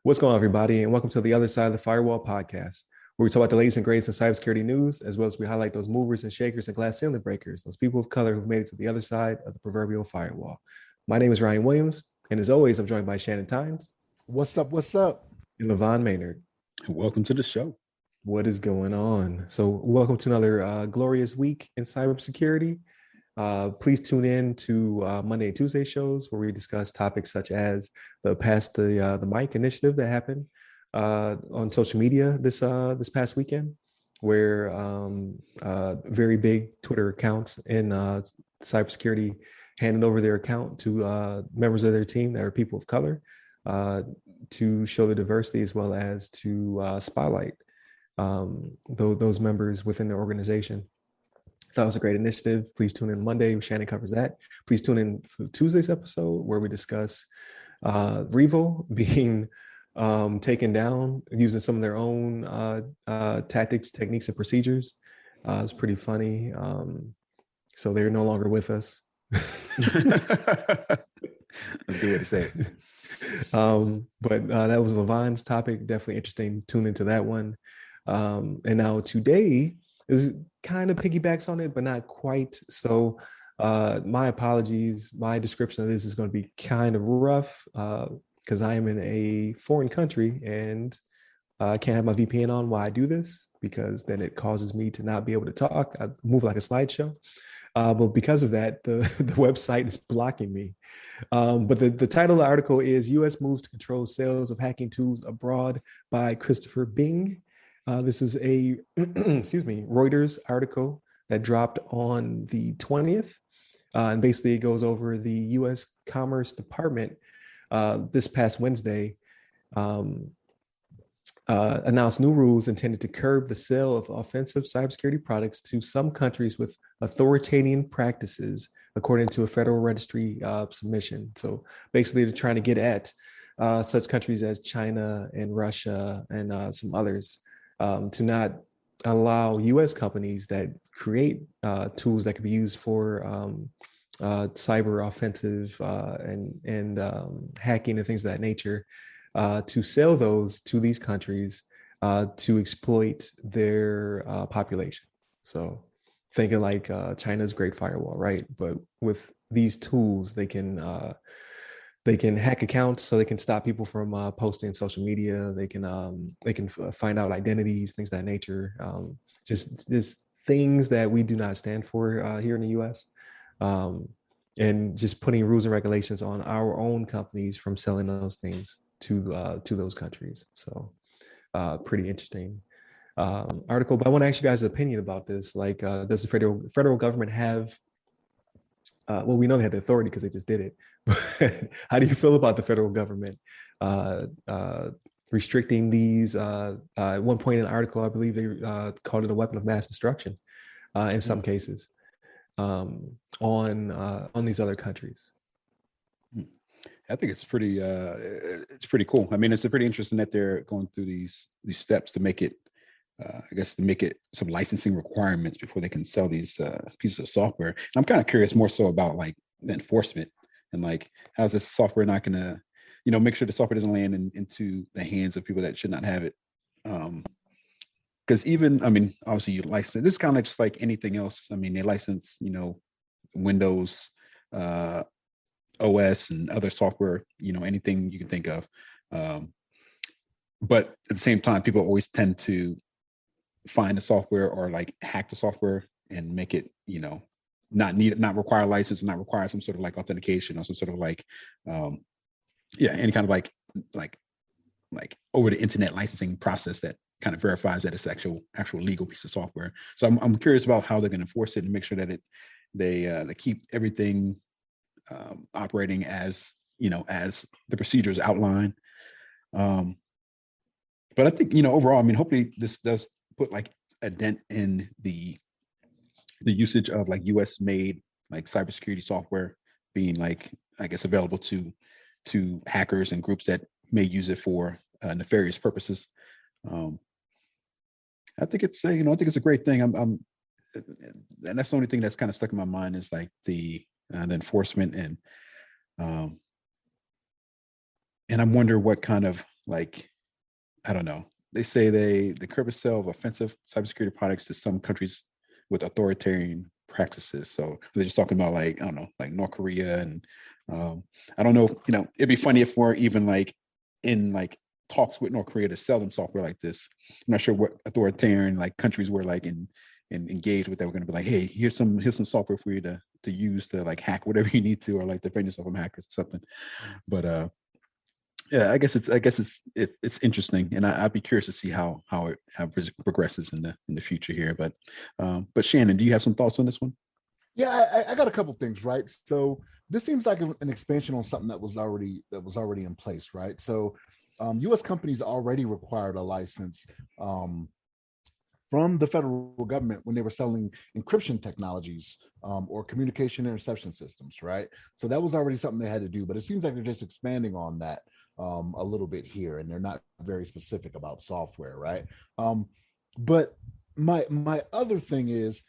What's going on, everybody, and welcome to the Other Side of the Firewall podcast, where we talk about the latest and greatest in cybersecurity news, as well as we highlight those movers and shakers and glass ceiling breakers, those people of color who've made it to the other side of the proverbial firewall. My name is Ryan Williams, and as always, I'm joined by Shannon Tynes. What's up? What's up? And LeVon Maynard. Welcome to the show. What is going on? So, welcome to another glorious week in cybersecurity. Please tune in to Monday and Tuesday shows where we discuss topics such as the Pass the Mic initiative that happened on social media this past weekend, where very big Twitter accounts in cybersecurity handed over their account to members of their team that are people of color to show the diversity as well as to spotlight those members within the organization. Thought it was a great initiative. Please tune in Monday. Shannon covers that. Please tune in for Tuesday's episode where we discuss Revo being taken down using some of their own tactics, techniques, and procedures. It's pretty funny. So they're no longer with us. That's a good way to say it. But that was LeVon's topic. Definitely interesting. Tune into that one. And now today is kind of piggybacks on it, but not quite. So my apologies. My description of this is going to be kind of rough because I am in a foreign country and I can't have my VPN on while I do this because then it causes me to not be able to talk. I move like a slideshow. But because of that, the website is blocking me. But the title of the article is U.S. Moves to Control Sales of Hacking Tools Abroad by Christopher Bing. This is a, Reuters article that dropped on the 20th. And basically it goes over the U.S. Commerce Department this past Wednesday announced new rules intended to curb the sale of offensive cybersecurity products to some countries with authoritarian practices, according to a Federal Registry submission. So basically they're trying to get at such countries as China and Russia and some others to not allow U.S. companies that create tools that could be used for cyber offensive and hacking and things of that nature to sell those to these countries to exploit their population. So thinking like China's Great Firewall, right? But with these tools, they can hack accounts, so they can stop people from posting social media. They can find out identities, things of that nature. Just things that we do not stand for here in the U.S. And just putting rules and regulations on our own companies from selling those things to those countries. So pretty interesting article. But I want to ask you guys' opinion about this. Like, does the federal government have well, we know they had the authority because they just did it. But how do you feel about the federal government restricting these? At one point in the article, I believe they called it a weapon of mass destruction in some cases on these other countries. I think it's pretty cool. I mean, it's pretty interesting that they're going through these steps to make it, I guess, to make it some licensing requirements before they can sell these pieces of software. And I'm kind of curious more so about like the enforcement and like, how's this software not going to, make sure the software doesn't land into the hands of people that should not have it. Because even, I mean, obviously you license, this is kind of just like anything else. I mean, they license, Windows, OS and other software, anything you can think of. But at the same time, people always tend to find the software or like hack the software and make it, not require a license, not require some sort of like authentication or some sort of like, any kind of like over the internet licensing process that kind of verifies that it's actual legal piece of software. So I'm curious about how they're going to enforce it and make sure that they keep everything operating as the procedures outline. But I think overall, I mean, hopefully this does put like a dent in the usage of like U.S. made like cybersecurity software being like, I guess, available to hackers and groups that may use it for nefarious purposes. I think it's a great thing. And that's the only thing that's kind of stuck in my mind is like the enforcement and Um, and I wonder what kind of like, I don't know. They say the curb the sale of offensive cybersecurity products to some countries with authoritarian practices. So they're just talking about like, I don't know, like North Korea and I don't know, it'd be funny if we're even like in like talks with North Korea to sell them software like this. I'm not sure what authoritarian like countries were like in engaged with that. We're gonna be like, hey, here's some software for you to use to like hack whatever you need to or like defend yourself from hackers or something. But yeah, I guess it's interesting, and I'd be curious to see how it progresses in the future here. But Shannon, do you have some thoughts on this one? Yeah, I got a couple things, right? So this seems like an expansion on something that was already in place, right? So U.S. companies already required a license from the federal government when they were selling encryption technologies or communication interception systems, right? So that was already something they had to do, but it seems like they're just expanding on that a little bit here, and they're not very specific about software, right? But my other thing is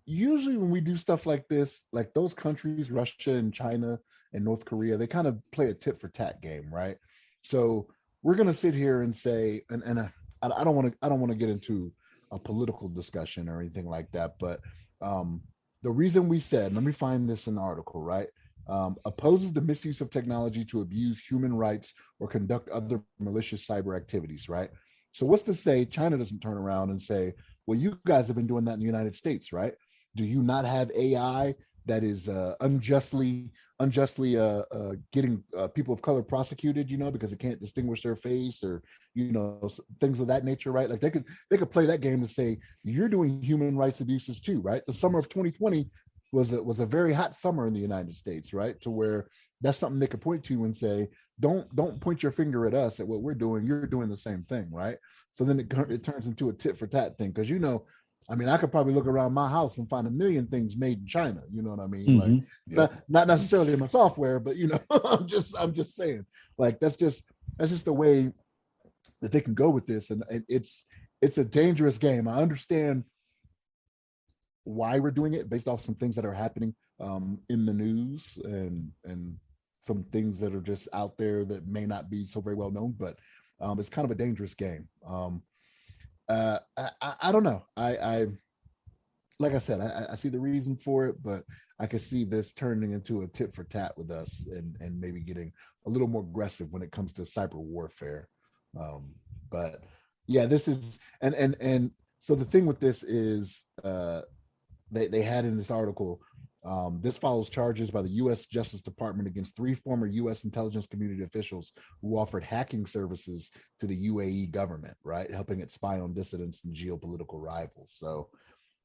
usually when we do stuff like this, like those countries, Russia and China and North Korea, they kind of play a tit for tat game, right? So we're gonna sit here and say, I don't want to get into a political discussion or anything like that, but the reason we said, let me find this in the article, right? Opposes the misuse of technology to abuse human rights or conduct other malicious cyber activities, right? So what's to say China doesn't turn around and say, well, you guys have been doing that in the United States, right? Do you not have AI that is unjustly getting people of color prosecuted, because it can't distinguish their face or things of that nature, right? Like they could play that game to say you're doing human rights abuses too, right? The summer of 2020 was a very hot summer in the United States, right? To where that's something they could point to and say, don't point your finger at us at what we're doing. You're doing the same thing, right? So then it turns into a tit for tat thing because I mean, I could probably look around my house and find a million things made in China. You know what I mean? Mm-hmm. Like, not necessarily in my software, but I'm just saying, like that's just the way that they can go with this, and it's a dangerous game. I understand why we're doing it based off some things that are happening in the news and some things that are just out there that may not be so very well known, but it's kind of a dangerous game. I don't know. I like I said, I see the reason for it, but I could see this turning into a tit for tat with us and maybe getting a little more aggressive when it comes to cyber warfare. But yeah, this is and so the thing with this is they had in this article, this follows charges by the U.S. Justice Department against 3 former U.S. intelligence community officials who offered hacking services to the UAE government, right, helping it spy on dissidents and geopolitical rivals. So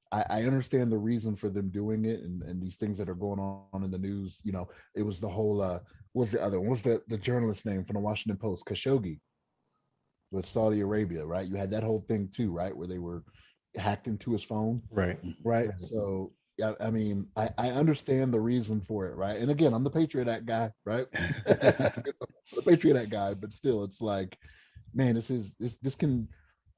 I understand the reason for them doing it, and these things that are going on in the news. It was the whole what's the other one? What's the journalist name from the Washington Post? Khashoggi with Saudi Arabia, right? You had that whole thing too, right, where they were hacked into his phone, Right. right? So yeah, I mean, I understand the reason for it, right? And again, I'm the Patriot Act guy, right? The Patriot Act guy, but still, it's like, man, this can,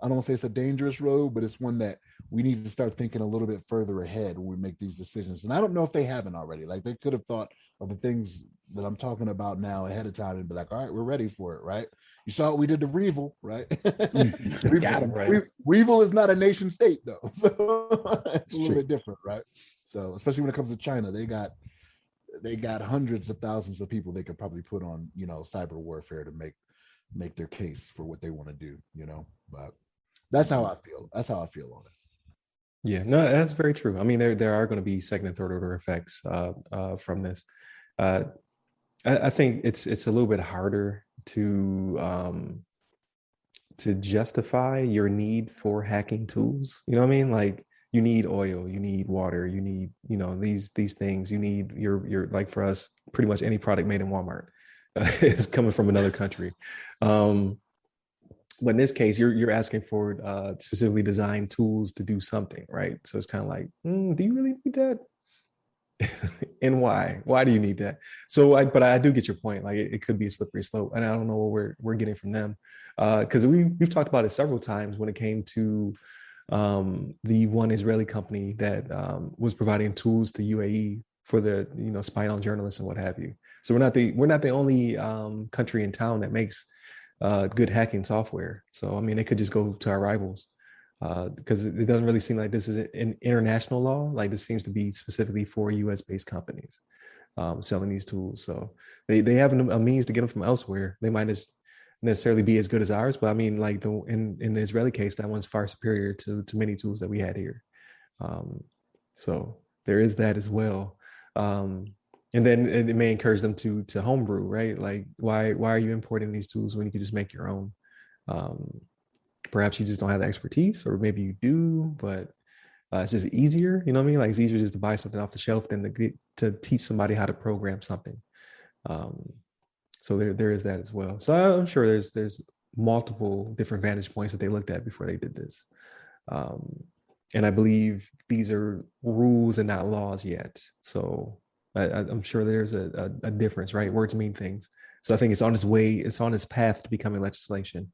I don't want to say it's a dangerous road, but it's one that we need to start thinking a little bit further ahead when we make these decisions. And I don't know if they haven't already. Like they could have thought of the things that I'm talking about now ahead of time and be like, all right, we're ready for it, right? You saw what we did to Revel, right? Got him, right. Revel is not a nation state though, so it's a little bit different, right? So especially when it comes to China, they got hundreds of thousands of people they could probably put on cyber warfare to make their case for what they want to do, but that's how I feel. That's how I feel on it. Yeah, no, that's very true. I mean, there are going to be second and third order effects from this. I think it's a little bit harder to justify your need for hacking tools. You know what I mean? Like you need oil, you need water, you need these things. You need your like for us, pretty much any product made in Walmart is coming from another country. But in this case, you're asking for specifically designed tools to do something, right? So it's kind of like, do you really need that? And why? Why do you need that? So, but I do get your point. Like, it could be a slippery slope, and I don't know what we're getting from them, because we've talked about it several times when it came to the one Israeli company that was providing tools to UAE for the spying on journalists and what have you. So we're not the only country in town that makes good hacking software. So I mean, they could just go to our rivals because it doesn't really seem like this is an international law. Like this seems to be specifically for U.S. based companies selling these tools. So they have a means to get them from elsewhere. They might just necessarily be as good as ours, but I mean, like in the Israeli case, that one's far superior to many tools that we had here. So there is that as well. And then it may encourage them to homebrew, right? Like why are you importing these tools when you can just make your own? Perhaps you just don't have the expertise, or maybe you do, but it's just easier. You know what I mean? Like it's easier just to buy something off the shelf than to teach somebody how to program something. So there is that as well. So I'm sure there's multiple different vantage points that they looked at before they did this. And I believe these are rules and not laws yet. So I'm sure there's a difference, right? Words mean things. So I think it's on its path to becoming legislation.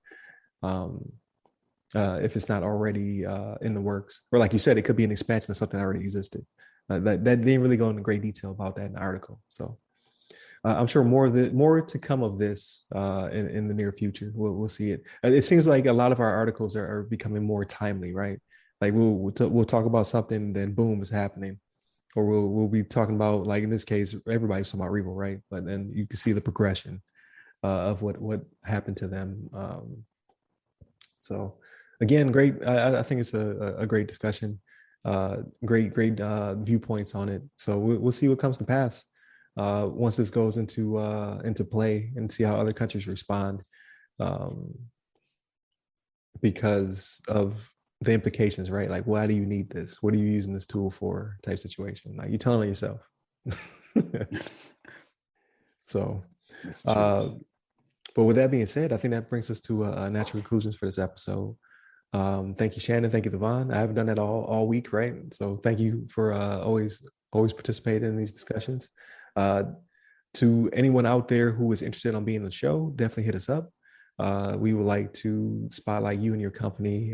If it's not already in the works, or like you said, it could be an expansion of something that already existed. That didn't really go into great detail about that in the article. So I'm sure more to come of this in the near future. We'll see it. It seems like a lot of our articles are becoming more timely, right? Like we'll talk about something, then boom, it's happening, or we'll be talking about, like in this case, everybody's talking about Revo, right? But then you can see the progression of what happened to them. So again, great. I think it's a great discussion. Great viewpoints on it. So we'll see what comes to pass once this goes into play, and see how other countries respond because of the implications, right? Like, why do you need this? What are you using this tool for? Type situation. Like, you're telling yourself. So, but with that being said, I think that brings us to natural conclusions for this episode. Thank you, Shannon. Thank you, LeVon. I haven't done that all week, right? So thank you for always participating in these discussions. To anyone out there who is interested on being on the show, definitely hit us up. We would like to spotlight you and your company.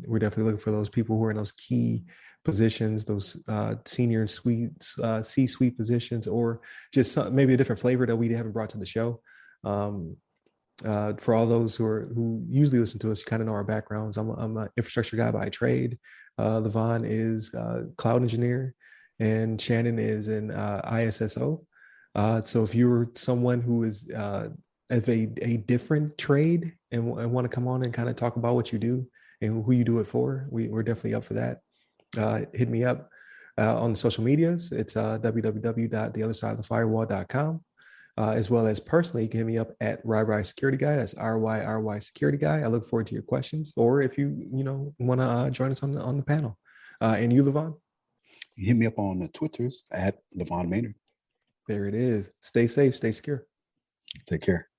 We're definitely looking for those people who are in those key positions, those senior C-suite positions, or just maybe a different flavor that we haven't brought to the show. For all those who usually listen to us, you kind of know our backgrounds. I'm an infrastructure guy by trade. LeVon is a cloud engineer, and Shannon is an ISSO. So if you're someone who is of a different trade and want to come on and kind of talk about what you do and who you do it for, we're definitely up for that. Hit me up on the social medias. It's www.theothersideofthefirewall.com. As well as personally, you can hit me up at RyRy Security Guy. That's RYRY Security Guy. I look forward to your questions, or if you want to join us on the panel. And you, LeVon? You hit me up on the Twitters at LeVon Maynard. There it is. Stay safe, stay secure. Take care.